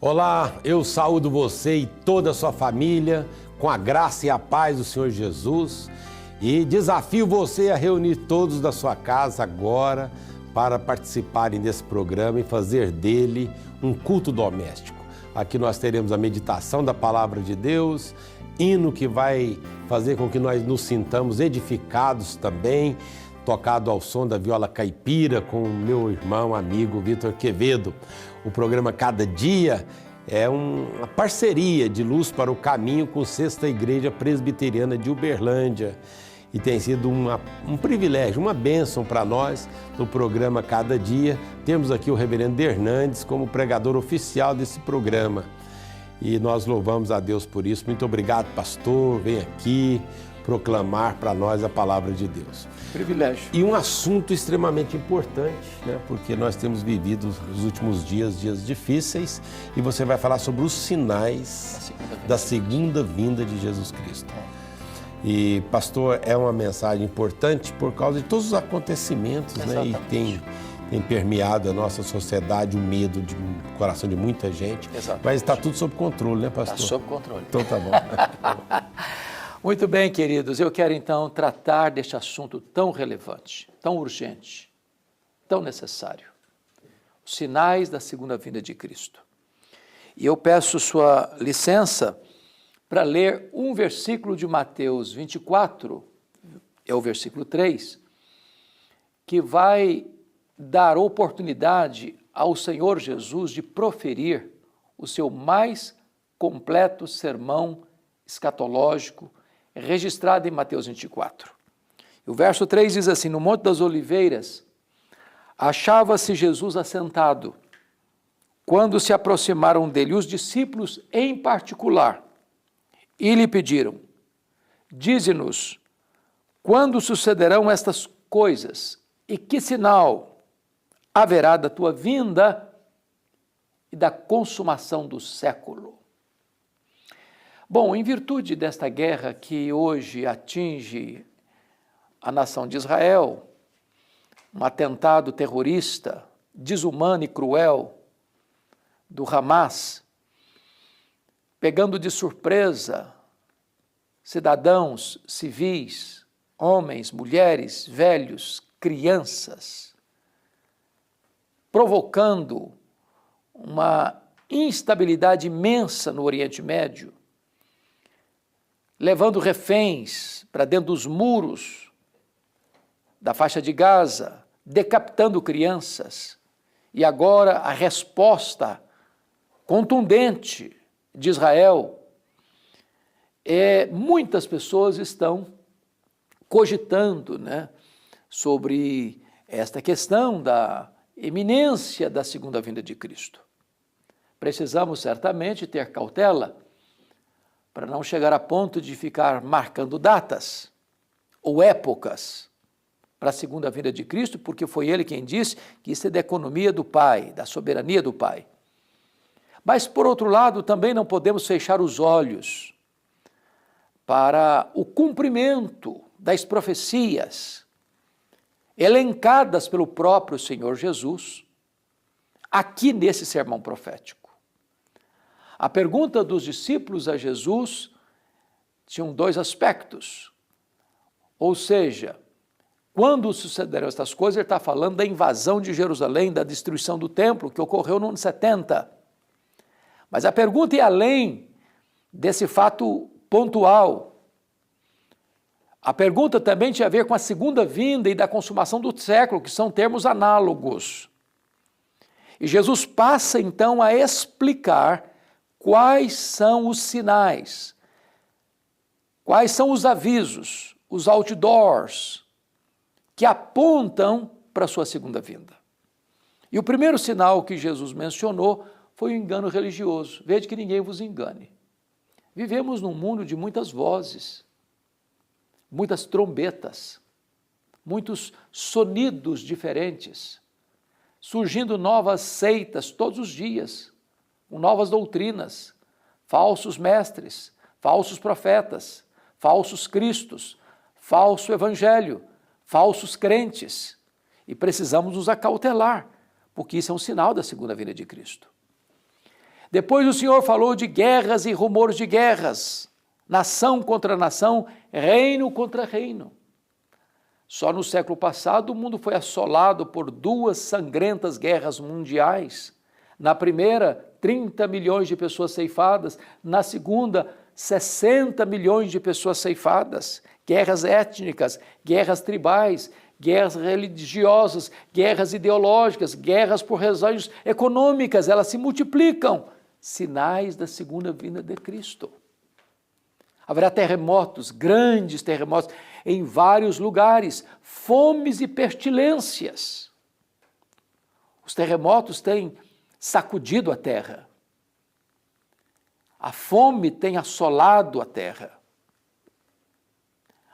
Olá, eu saúdo você e toda a sua família com a graça e a paz do Senhor Jesus e desafio você a reunir todos da sua casa agora para participarem desse programa e fazer dele um culto doméstico. Aqui nós teremos a meditação da Palavra de Deus, hino que vai fazer com que nós nos sintamos edificados também, tocado ao som da viola caipira com o meu irmão, amigo Vitor Quevedo. O programa Cada Dia é uma parceria de Luz para o Caminho com Sexta Igreja Presbiteriana de Uberlândia. E tem sido um privilégio, uma bênção para nós no programa Cada Dia. Temos aqui o reverendo Hernandes como pregador oficial desse programa. E nós louvamos a Deus por isso. Muito obrigado, pastor. Vem aqui proclamar para nós a palavra de Deus. Privilégio. E um assunto extremamente importante, né? Porque nós temos vivido os últimos dias difíceis, e você vai falar sobre os sinais da segunda vinda de Jesus Cristo. E, pastor, é uma mensagem importante por causa de todos os acontecimentos, né? E tem permeado a nossa sociedade o medo de coração de muita gente. Exatamente. Mas está tudo sob controle, né, pastor? Está sob controle. Então tá bom. Muito bem, queridos. Eu quero então tratar deste assunto tão relevante, tão urgente, tão necessário. Os sinais da segunda vinda de Cristo. E eu peço sua licença para ler um versículo de Mateus 24, é o versículo 3, que vai dar oportunidade ao Senhor Jesus de proferir o seu mais completo sermão escatológico, registrado em Mateus 24. E o verso 3 diz assim: no Monte das Oliveiras, achava-se Jesus assentado, quando se aproximaram dele os discípulos em particular, e lhe pediram: dize-nos, quando sucederão estas coisas, e que sinal haverá da tua vinda e da consumação do século? Bom, em virtude desta guerra que hoje atinge a nação de Israel, um atentado terrorista, desumano e cruel do Hamas, pegando de surpresa cidadãos civis, homens, mulheres, velhos, crianças, provocando uma instabilidade imensa no Oriente Médio, levando reféns para dentro dos muros da faixa de Gaza, decapitando crianças. E agora a resposta contundente de Israel, muitas pessoas estão cogitando, né, sobre esta questão da iminência da segunda vinda de Cristo. Precisamos certamente ter cautela para não chegar a ponto de ficar marcando datas ou épocas para a segunda vinda de Cristo, porque foi ele quem disse que isso é da economia do Pai, da soberania do Pai. Mas, por outro lado, também não podemos fechar os olhos para o cumprimento das profecias elencadas pelo próprio Senhor Jesus, aqui nesse sermão profético. A pergunta dos discípulos a Jesus tinham dois aspectos. Ou seja, quando sucederão estas coisas, ele está falando da invasão de Jerusalém, da destruição do templo, que ocorreu no ano 70. Mas a pergunta é além desse fato pontual. A pergunta também tinha a ver com a segunda vinda e da consumação do século, que são termos análogos. E Jesus passa então a explicar quais são os sinais, quais são os avisos, os outdoors, que apontam para a sua segunda vinda. E o primeiro sinal que Jesus mencionou foi o engano religioso. Veja que ninguém vos engane. Vivemos num mundo de muitas vozes, muitas trombetas, muitos sonidos diferentes, surgindo novas seitas todos os dias, com novas doutrinas, falsos mestres, falsos profetas, falsos cristos, falso evangelho, falsos crentes. E precisamos nos acautelar, porque isso é um sinal da segunda vinda de Cristo. Depois o Senhor falou de guerras e rumores de guerras, nação contra nação, reino contra reino. Só no século passado o mundo foi assolado por 2 sangrentas guerras mundiais. Na primeira, 30 milhões de pessoas ceifadas. Na segunda, 60 milhões de pessoas ceifadas. Guerras étnicas, guerras tribais, guerras religiosas, guerras ideológicas, guerras por razões econômicas, elas se multiplicam. Sinais da segunda vinda de Cristo. Haverá terremotos, grandes terremotos, em vários lugares, fomes e pestilências. Os terremotos têm sacudido a terra. A fome tem assolado a terra.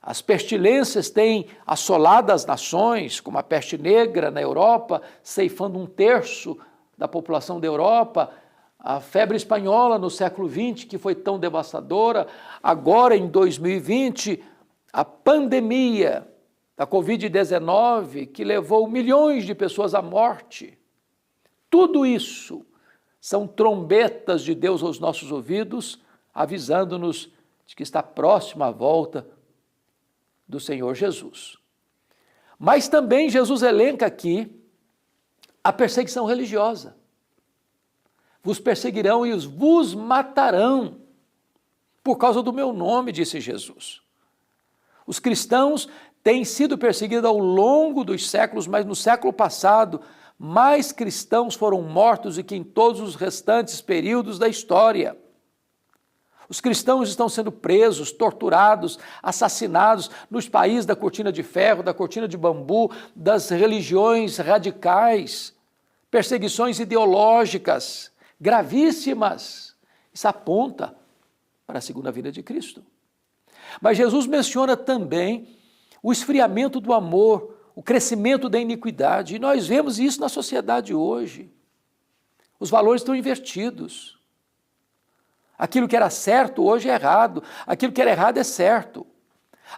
As pestilências têm assolado as nações, como a peste negra na Europa, ceifando 1/3 da população da Europa, a febre espanhola no século XX, que foi tão devastadora, agora em 2020, a pandemia da Covid-19, que levou milhões de pessoas à morte. Tudo isso são trombetas de Deus aos nossos ouvidos, avisando-nos de que está próxima a volta do Senhor Jesus. Mas também Jesus elenca aqui a perseguição religiosa. Vos perseguirão e vos matarão por causa do meu nome, disse Jesus. Os cristãos têm sido perseguidos ao longo dos séculos, mas no século passado, mais cristãos foram mortos do que em todos os restantes períodos da história. Os cristãos estão sendo presos, torturados, assassinados nos países da cortina de ferro, da cortina de bambu, das religiões radicais, perseguições ideológicas gravíssimas. Isso aponta para a segunda vinda de Cristo. Mas Jesus menciona também o esfriamento do amor, o crescimento da iniquidade, e nós vemos isso na sociedade hoje. Os valores estão invertidos. Aquilo que era certo hoje é errado, aquilo que era errado é certo.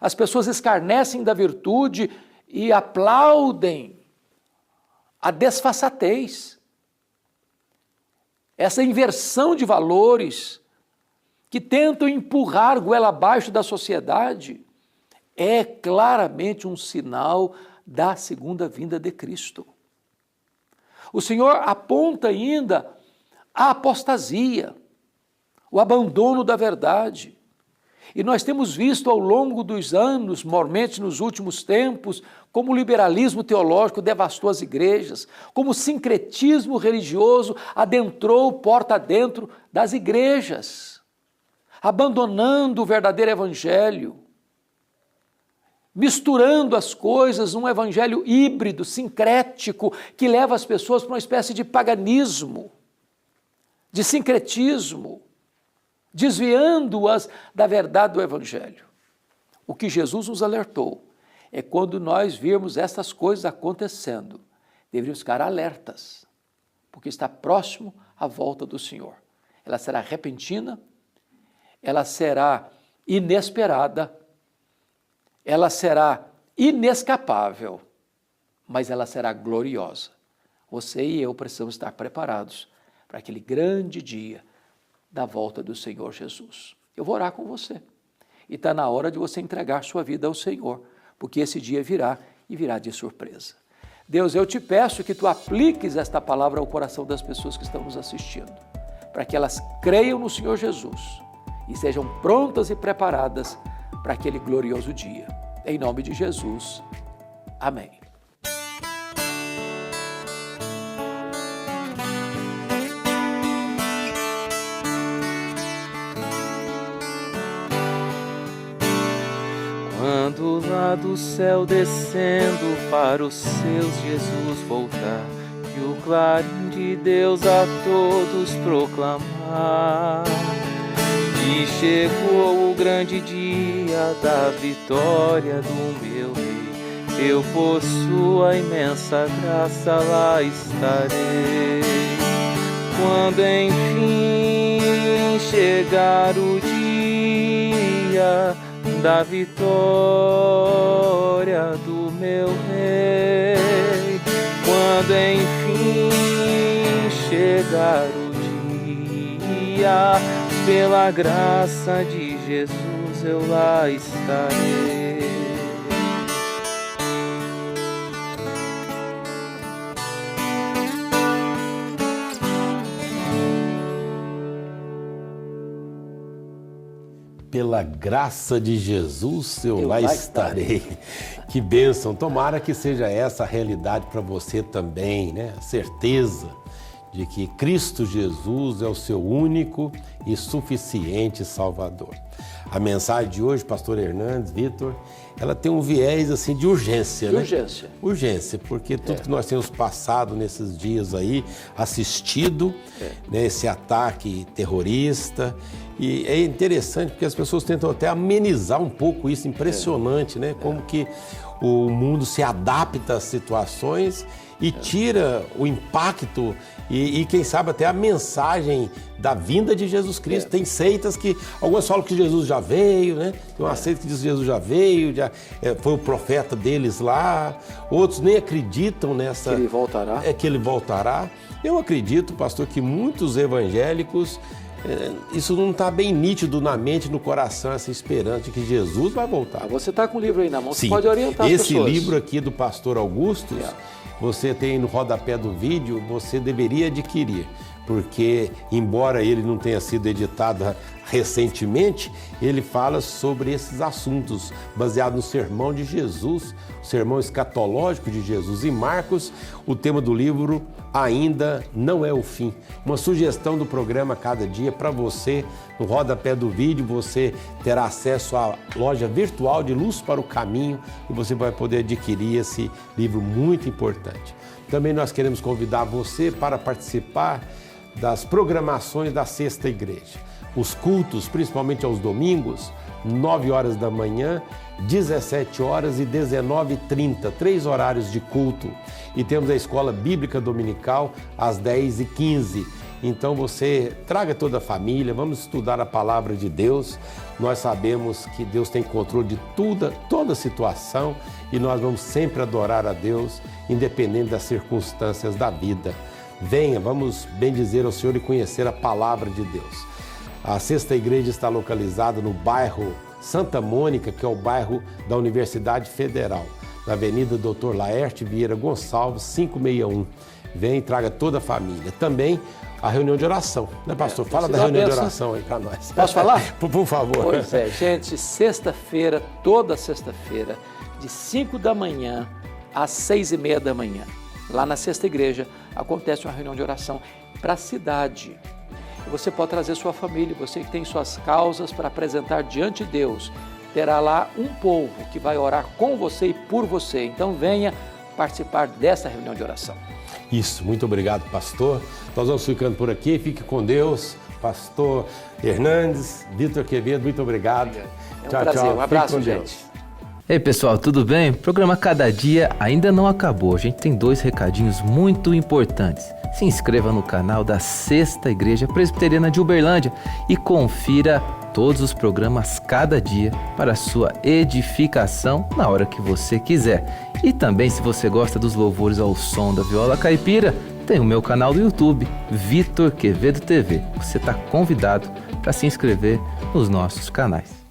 As pessoas escarnecem da virtude e aplaudem a desfaçatez. Essa inversão de valores que tentam empurrar goela abaixo da sociedade é claramente um sinal da segunda vinda de Cristo. O Senhor aponta ainda a apostasia, o abandono da verdade. E nós temos visto ao longo dos anos, mormente nos últimos tempos, como o liberalismo teológico devastou as igrejas, como o sincretismo religioso adentrou porta adentro das igrejas, abandonando o verdadeiro evangelho, misturando as coisas, um evangelho híbrido, sincrético, que leva as pessoas para uma espécie de paganismo, de sincretismo, desviando-as da verdade do evangelho. O que Jesus nos alertou é quando nós virmos essas coisas acontecendo, deveríamos ficar alertas, porque está próximo a volta do Senhor. Ela será repentina, ela será inesperada, ela será inescapável, mas ela será gloriosa. Você e eu precisamos estar preparados para aquele grande dia da volta do Senhor Jesus. Eu vou orar com você. E está na hora de você entregar sua vida ao Senhor, porque esse dia virá e virá de surpresa. Deus, eu te peço que tu apliques esta palavra ao coração das pessoas que estão nos assistindo, para que elas creiam no Senhor Jesus e sejam prontas e preparadas para aquele glorioso dia. Em nome de Jesus. Amém. Quando lá do céu descendo para os seus Jesus voltar, e o clarim de Deus a todos proclamar, e chegou o grande dia da vitória do meu Rei, eu por sua imensa graça lá estarei. Quando enfim chegar o dia da vitória do meu Rei, quando enfim chegar o dia dia, pela graça de Jesus eu lá estarei. Pela graça de Jesus, eu lá estarei. Que bênção! Tomara que seja essa a realidade para você também, né? A certeza de que Cristo Jesus é o seu único e suficiente Salvador. A mensagem de hoje, pastor Hernandes, Vitor, ela tem um viés assim de urgência, né? Urgência. Urgência, porque tudo que nós temos passado nesses dias aí, assistido, né, esse ataque terrorista, e é interessante porque as pessoas tentam até amenizar um pouco isso, impressionante, né? Como que o mundo se adapta às situações e tira o impacto e quem sabe até a mensagem da vinda de Jesus Cristo. Tem seitas que, algumas falam que Jesus já veio, né? Tem uma seita que diz que Jesus já veio, foi o profeta deles lá. Outros nem acreditam nessa... Que ele voltará. Que ele voltará. Eu acredito, pastor, que muitos evangélicos... Isso não está bem nítido na mente, no coração, essa esperança de que Jesus vai voltar. Você está com o livro aí na mão, Sim. Você pode orientar as pessoas. Esse livro aqui do pastor Augusto, você tem no rodapé do vídeo, você deveria adquirir, porque embora ele não tenha sido editado recentemente, ele fala sobre esses assuntos, baseado no sermão de Jesus, o sermão escatológico de Jesus. Em Marcos, o tema do livro ainda não é o fim. Uma sugestão do programa Cada Dia para você, no rodapé do vídeo, você terá acesso à loja virtual de Luz para o Caminho e você vai poder adquirir esse livro muito importante. Também nós queremos convidar você para participar das programações da Sexta Igreja. Os cultos, principalmente aos domingos, 9 horas da manhã, 17 horas e 19h30, 3 horários de culto. E temos a Escola Bíblica Dominical às 10h15. Então você traga toda a família, vamos estudar a Palavra de Deus. Nós sabemos que Deus tem controle de toda situação e nós vamos sempre adorar a Deus, independente das circunstâncias da vida. Venha, vamos bendizer ao Senhor e conhecer a Palavra de Deus. A Sexta Igreja está localizada no bairro Santa Mônica, que é o bairro da Universidade Federal, na Avenida Dr. Laerte Vieira Gonçalves, 561. Vem e traga toda a família. Também a reunião de oração, né, pastor? Fala da reunião de oração aí para nós. Posso falar? Por favor. Pois é, gente, sexta-feira, toda sexta-feira, de 5 da manhã às 6h30 da manhã, lá na Sexta Igreja, acontece uma reunião de oração para a cidade. Você pode trazer sua família, você que tem suas causas para apresentar diante de Deus. Terá lá um povo que vai orar com você e por você. Então venha participar dessa reunião de oração. Isso, muito obrigado, pastor. Nós vamos ficando por aqui, fique com Deus. Pastor Hernandes, Vitor Quevedo, muito obrigado. É um prazer, um abraço, gente. Ei pessoal, tudo bem? O programa Cada Dia ainda não acabou, a gente tem 2 recadinhos muito importantes. Se inscreva no canal da Sexta Igreja Presbiteriana de Uberlândia e confira todos os programas Cada Dia para a sua edificação na hora que você quiser. E também, se você gosta dos louvores ao som da viola caipira, tem o meu canal do YouTube, Vitor Quevedo TV. Você está convidado para se inscrever nos nossos canais.